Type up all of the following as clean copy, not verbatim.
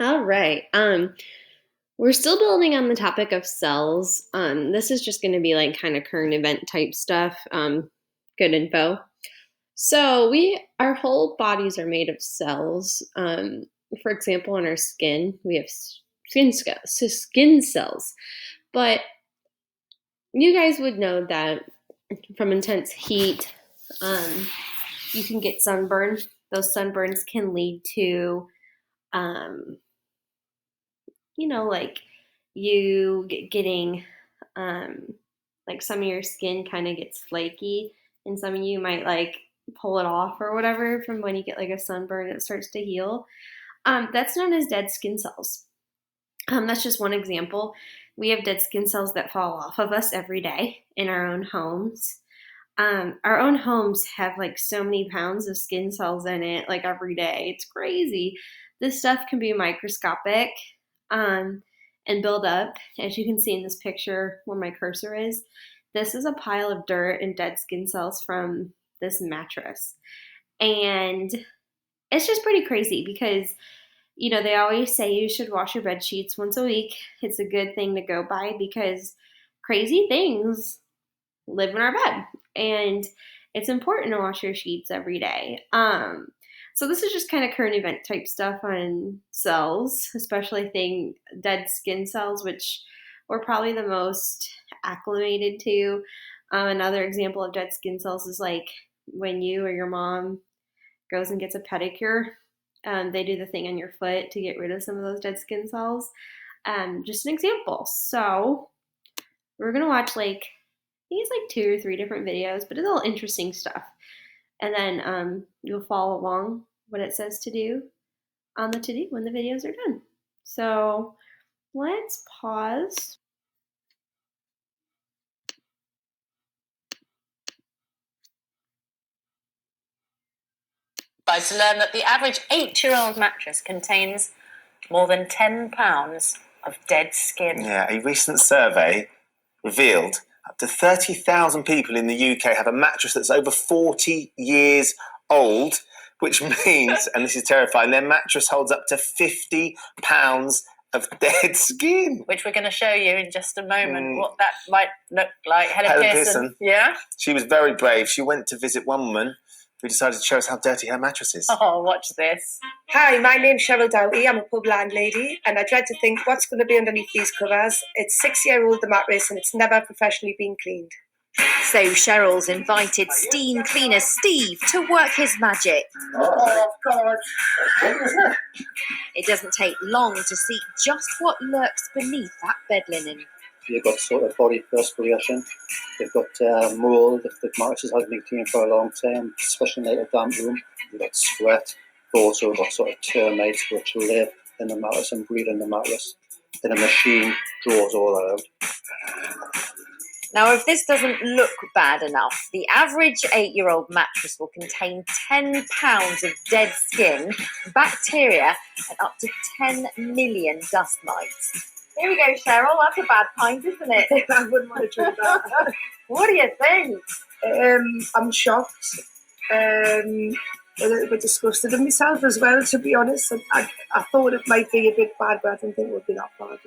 All right. We're still building on the topic of cells. This is just going to be like kind of current event type stuff. Good info. So our whole bodies are made of cells. For example, in our skin, we have skin cells. But you guys would know that from intense heat, um, you can get sunburn. Those sunburns can lead to um, like you getting like some of your skin kind of gets flaky, and some of you might like pull it off or whatever from when you get like a sunburn, it starts to heal. That's known as dead skin cells. That's just one example. We have dead skin cells that fall off of us every day in our own homes. Our own homes have like so many pounds of skin cells in it, like every day. It's crazy. This stuff can be microscopic um, and build up. As you can see in this picture where my cursor is, this is a pile of dirt and dead skin cells from this mattress. And it's just pretty crazy because, they always say you should wash your bed sheets once a week. It's a good thing to go by because crazy things live in our bed, and it's important to wash your sheets every day. So this is just kind of current event type stuff on cells, especially dead skin cells, which we're probably the most acclimated to. Another example of dead skin cells is like when you or your mom goes and gets a pedicure. They do the thing on your foot to get rid of some of those dead skin cells. Just an example. So we're gonna watch I think it's like two or three different videos, but it's all interesting stuff. And then you'll follow along what it says to do on the to do when the videos are done. So let's pause. To learn that the average 8-year-old mattress contains more than 10 pounds of dead skin. Yeah, a recent survey revealed up to 30,000 people in the UK have a mattress that's over 40 years old, which means, and this is terrifying, their mattress holds up to 50 pounds of dead skin. Which we're going to show you in just a moment, what that might look like. Helen Pearson. Yeah? She was very brave. She went to visit one woman who decided to show us how dirty her mattress is. Oh, watch this. Hi, my name's Cheryl Dowie. I'm a pub landlady, and I dread to think what's going to be underneath these covers. It's 6-year-old, the mattress, and it's never professionally been cleaned. So Cheryl's invited steam cleaner Steve to work his magic. Oh, God. It doesn't take long to see just what lurks beneath that bed linen. You've got sort of body perspiration. You've got mold if the mattress hasn't been cleaned for a long time, especially in a damp room. You've got sweat. You've also got sort of termites which live in the mattress and breed in the mattress. Then a machine draws all that out. Now, if this doesn't look bad enough, the average 8-year-old mattress will contain 10 pounds of dead skin, bacteria, and up to 10 million dust mites. Here we go, Cheryl. That's a bad pint, isn't it? I wouldn't want to drink that. What do you think? I'm shocked. A little bit disgusted in myself as well, to be honest. I thought it might be a bit bad, but I didn't think it would be that bad.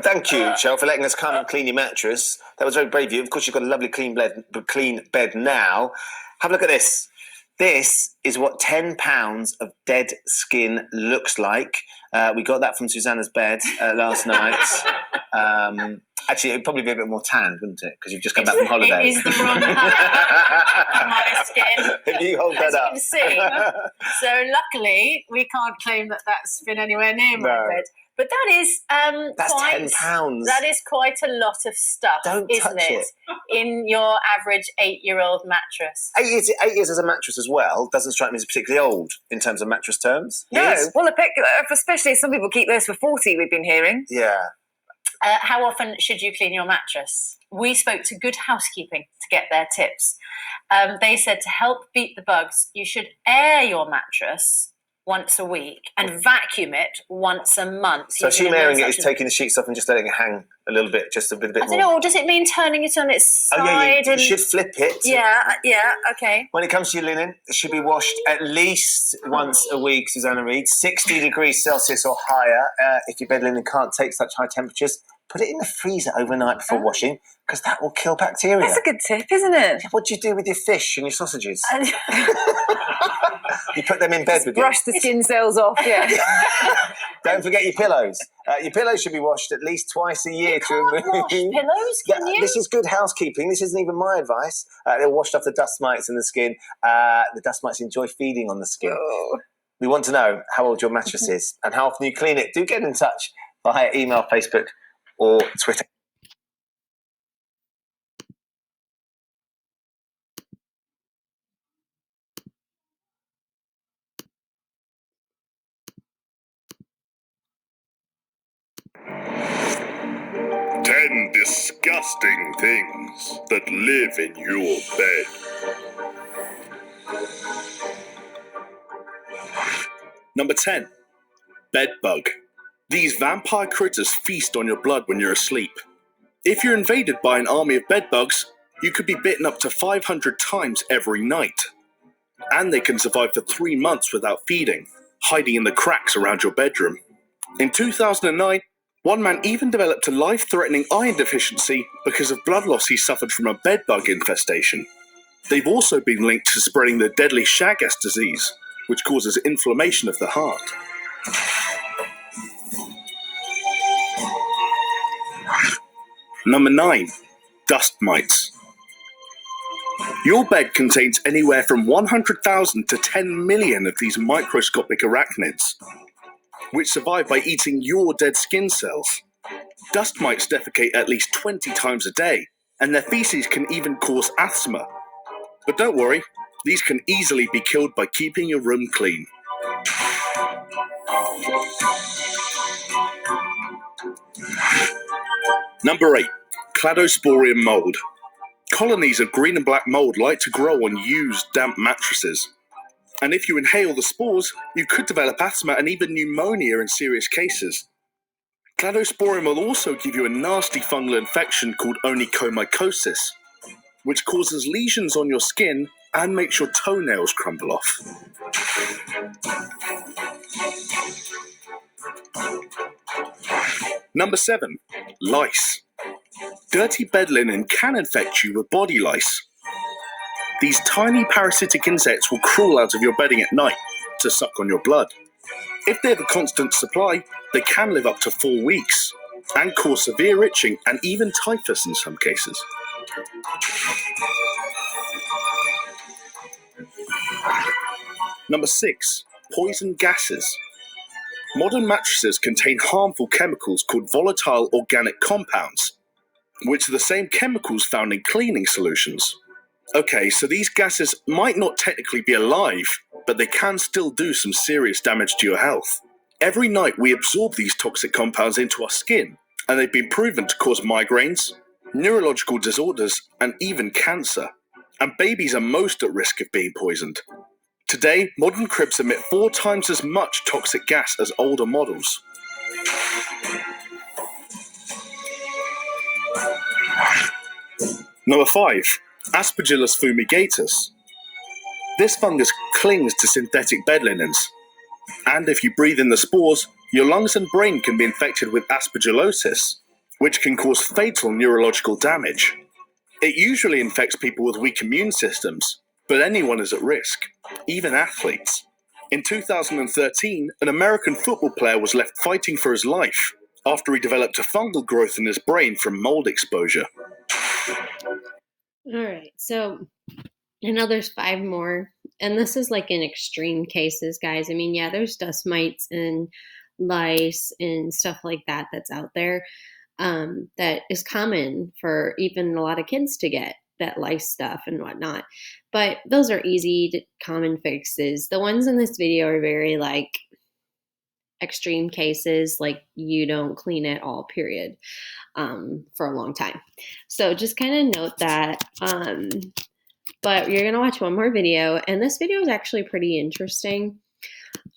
Thank you, Cheryl, for letting us come and clean your mattress. That was very brave of you. Of course, you've got a lovely clean bed now. Have a look at this. This is what 10 pounds of dead skin looks like. We got that from Susanna's bed last night. Actually, it'd probably be a bit more tanned, wouldn't it? Because you've just come back from holiday. It is the wrong colour for my skin. If you hold that up. As you can see. So luckily, we can't claim that that's been anywhere near my bed. But that is that's £10. That is quite a lot of stuff, isn't it? In your average 8-year-old mattress. 8 years as a mattress as well doesn't strike me as particularly old in terms of mattress terms. No, Yes? well, especially some people keep theirs for 40. We've been hearing. Yeah. How often should you clean your mattress? We spoke to Good Housekeeping to get their tips. They said to help beat the bugs, you should air your mattress once a week and vacuum it once a month. So using assume a airing it is non-suction- taking the sheets off and just letting it hang a little bit, just a bit I more. don't know. Or does it mean turning it on its side? Oh yeah, you and... should flip it. Yeah, okay. When it comes to your linen, it should be washed at least once a week, Susanna Reid, 60 degrees Celsius or higher. If your bed linen can't take such high temperatures, put it in the freezer overnight before washing, because that will kill bacteria. That's a good tip, isn't it? What do you do with your fish and your sausages? You put them in bed with you. Brush the skin cells off, yeah. Don't forget your pillows. Your pillows should be washed at least twice a year to remove. Wash pillows, can you? This is good housekeeping. This isn't even my advice. They're washed off the dust mites in the skin. The dust mites enjoy feeding on the skin. Oh. We want to know how old your mattress is and how often you clean it. Do get in touch via email, Facebook, or Twitter. Ten disgusting things that live in your bed. Number 10. Bedbug. These vampire critters feast on your blood when you're asleep. If you're invaded by an army of bedbugs, you could be bitten up to 500 times every night. And they can survive for 3 months without feeding, hiding in the cracks around your bedroom. In 2009, one man even developed a life-threatening iron deficiency because of blood loss he suffered from a bedbug infestation. They've also been linked to spreading the deadly Chagas disease, which causes inflammation of the heart. Number 9. Dust mites. Your bed contains anywhere from 100,000 to 10 million of these microscopic arachnids, which survive by eating your dead skin cells. Dust mites defecate at least 20 times a day, and their feces can even cause asthma. But don't worry, these can easily be killed by keeping your room clean. Number 8. Cladosporium mold. Colonies of green and black mold like to grow on used, damp mattresses. And if you inhale the spores, you could develop asthma and even pneumonia in serious cases. Cladosporium will also give you a nasty fungal infection called onychomycosis, which causes lesions on your skin and makes your toenails crumble off. Number 7. Lice. Dirty bed linen can infect you with body lice. These tiny parasitic insects will crawl out of your bedding at night to suck on your blood. If they have a constant supply, they can live up to 4 weeks and cause severe itching and even typhus in some cases. Number 6. Poison gases. Modern mattresses contain harmful chemicals called volatile organic compounds, which are the same chemicals found in cleaning solutions. Okay, so these gases might not technically be alive, but they can still do some serious damage to your health. Every night we absorb these toxic compounds into our skin, and they've been proven to cause migraines, neurological disorders, and even cancer. And babies are most at risk of being poisoned. Today, modern cribs emit 4 times as much toxic gas as older models. Number 5. Aspergillus fumigatus. This fungus clings to synthetic bed linens, and if you breathe in the spores, your lungs and brain can be infected with aspergillosis, which can cause fatal neurological damage. It usually infects people with weak immune systems, but anyone is at risk, even athletes. In 2013, an American football player was left fighting for his life after he developed a fungal growth in his brain from mold exposure. All right, so I know there's 5 more, and this is like in extreme cases, guys. I mean, yeah, there's dust mites and lice and stuff like that that's out there that is common for even a lot of kids to get, that lice stuff and whatnot. But those are easy, common fixes. The ones in this video are very like extreme cases, like you don't clean it all, period, for a long time. So just kind of note that. But you're going to watch one more video, and this video is actually pretty interesting.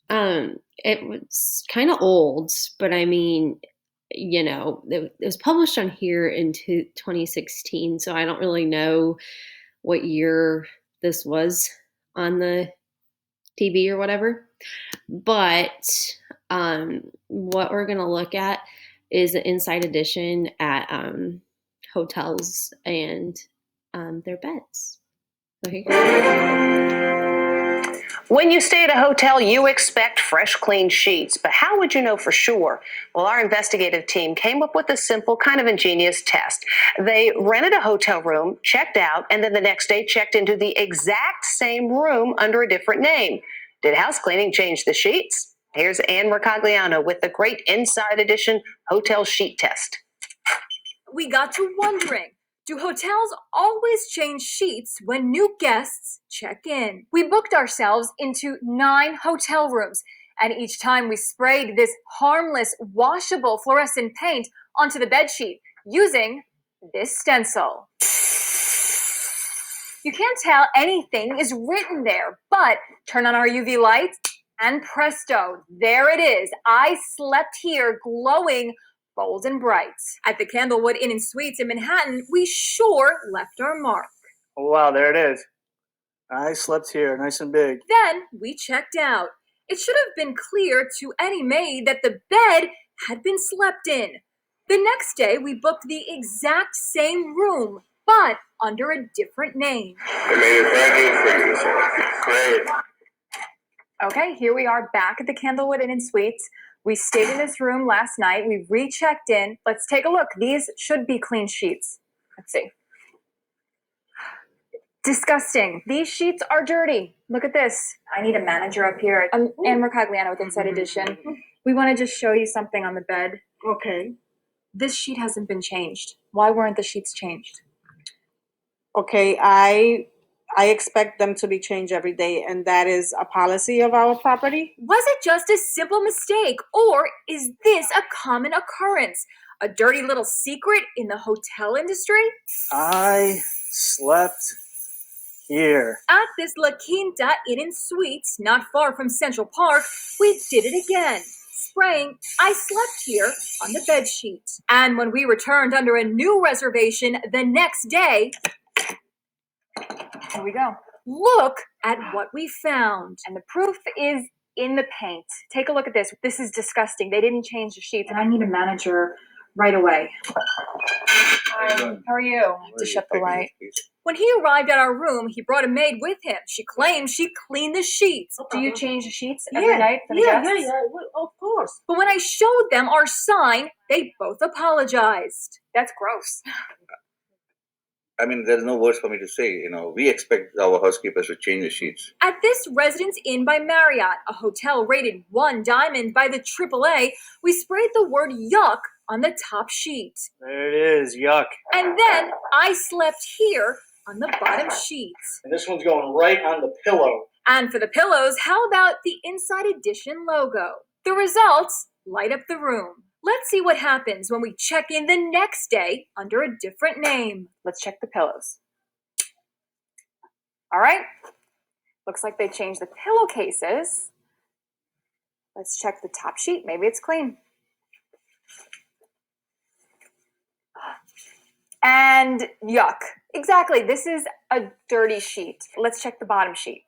It was kind of old, but I mean, it was published on here in 2016, so I don't really know what year this was on the TV or whatever. But what we're going to look at is the inside edition at hotels and their beds. Okay. When you stay at a hotel, you expect fresh, clean sheets. But how would you know for sure? Well, our investigative team came up with a simple, kind of ingenious test. They rented a hotel room, checked out, and then the next day checked into the exact same room under a different name. Did house cleaning change the sheets? Here's Anne Mercogliano with the great Inside Edition Hotel Sheet Test. We got to wondering, do hotels always change sheets when new guests check in? We booked ourselves into 9 hotel rooms, and each time we sprayed this harmless, washable fluorescent paint onto the bedsheet using this stencil. You can't tell anything is written there, but turn on our UV lights and presto, there it is. I slept here, glowing bold and bright. At the Candlewood Inn & Suites in Manhattan, we sure left our mark. Oh, wow, there it is. I slept here, nice and big. Then we checked out. It should have been clear to any maid that the bed had been slept in. The next day, we booked the exact same room, but under a different name. Great. Okay, here we are back at the Candlewood Inn & Suites. We stayed in this room last night. We rechecked in. Let's take a look. These should be clean sheets. Let's see. Disgusting. These sheets are dirty. Look at this. I need a manager up here. I'm Anne Mercogliano with Inside Edition. We want to just show you something on the bed. Okay. This sheet hasn't been changed. Why weren't the sheets changed? Okay, I expect them to be changed every day, and that is a policy of our property. Was it just a simple mistake, or is this a common occurrence? A dirty little secret in the hotel industry? I slept here. At this La Quinta Inn & Suites, not far from Central Park, we did it again, spraying "I slept here" on the bedsheet. And when we returned under a new reservation the next day, here we go. Look at what we found. And the proof is in the paint. Take a look at this. This is disgusting. They didn't change the sheets, and I need a manager right away. How are you? I have to shut the light. When he arrived at our room, he brought a maid with him. She claimed she cleaned the sheets. Do you change the sheets every night for the guests? Yeah, of course. But when I showed them our sign, they both apologized. That's gross. I mean, there's no words for me to say. We expect our housekeepers to change the sheets. At this Residence Inn by Marriott, a hotel rated 1 diamond by the AAA, we sprayed the word "yuck" on the top sheet. There it is, yuck. And then "I slept here" on the bottom sheet. And this one's going right on the pillow. And for the pillows, how about the Inside Edition logo? The results light up the room. Let's see what happens when we check in the next day under a different name. Let's check the pillows. All right. Looks like they changed the pillowcases. Let's check the top sheet. Maybe it's clean. And yuck. Exactly. This is a dirty sheet. Let's check the bottom sheet.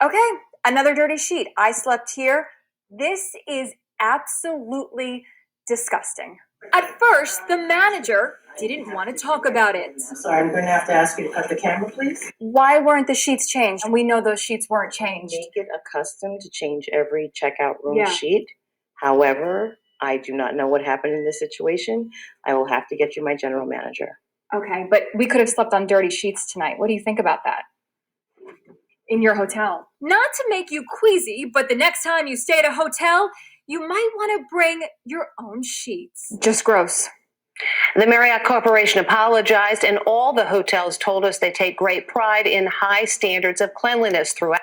Okay. Another dirty sheet. I slept here. This is absolutely disgusting. At first, the manager didn't want to talk about it. Sorry, I'm going to have to ask you to cut the camera, please. Why weren't the sheets changed? And we know those sheets weren't changed. Make it accustomed to change every checkout room sheet. However, I do not know what happened in this situation. I will have to get you my general manager. Okay, but we could have slept on dirty sheets tonight. What do you think about that? In your hotel. Not to make you queasy, but the next time you stay at a hotel, you might want to bring your own sheets. Just gross. The Marriott Corporation apologized, and all the hotels told us they take great pride in high standards of cleanliness throughout.